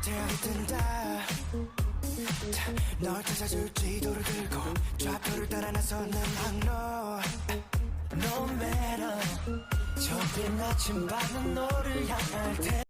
태양이 뜬다. 널 찾아줄 지도를 들고 좌표를 따라 나서는 항로. No matter 저 빈 아침 밤은 너를 향할 테.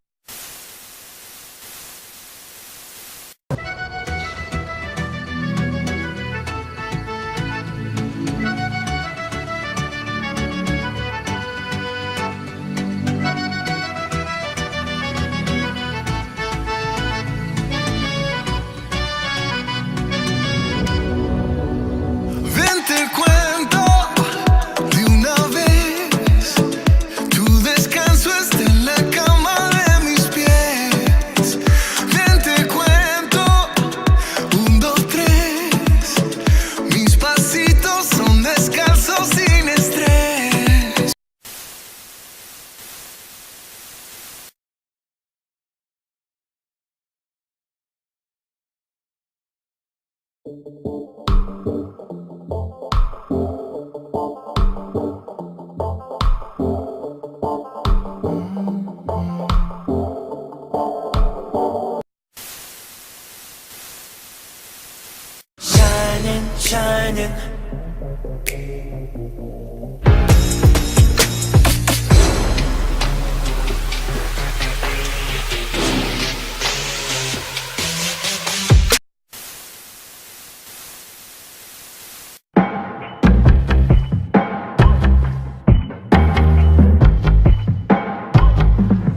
Shining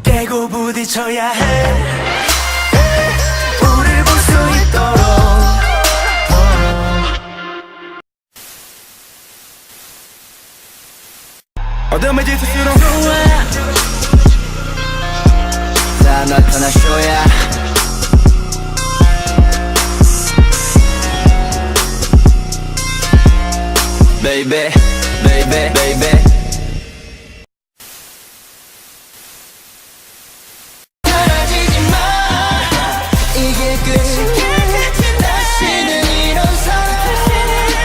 깨고 부딪혀야 해. 우릴 볼 수 있도록. 어둠의 짓을수록 좋아. 다 나타나 쇼야. Baby, baby, baby. 사라지지 마. 이게 끝이야. 다시는 이런 사랑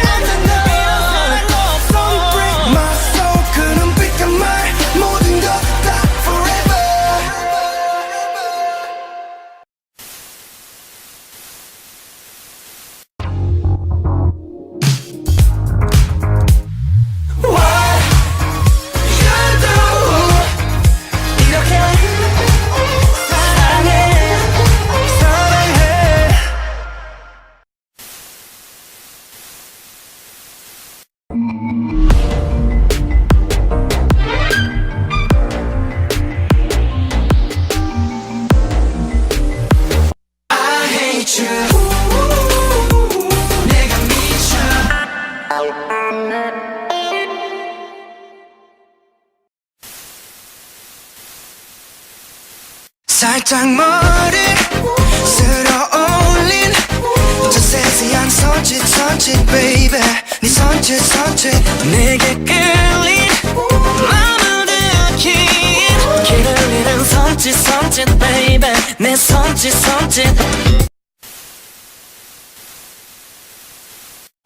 안 된다. Don't break my soul. 그 눈빛과 말 모든 것 다 forever. What you do? 이렇게 사랑해, 사랑해. I hate you. 내가 미쳐. 살짝 머리 쓸어 올린 저 세세한 손짓 baby. 네 손짓 내게 끌린 맘을 들킨 길을 잃은 손짓 baby. 내 손짓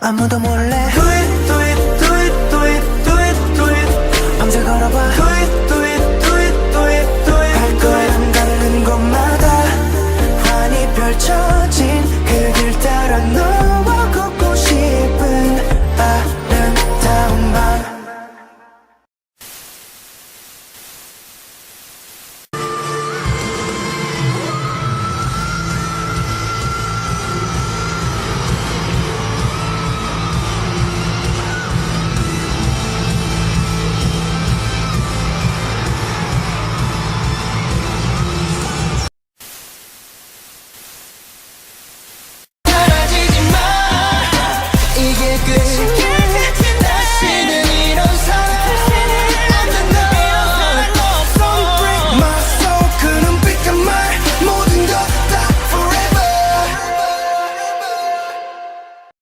아무도 몰래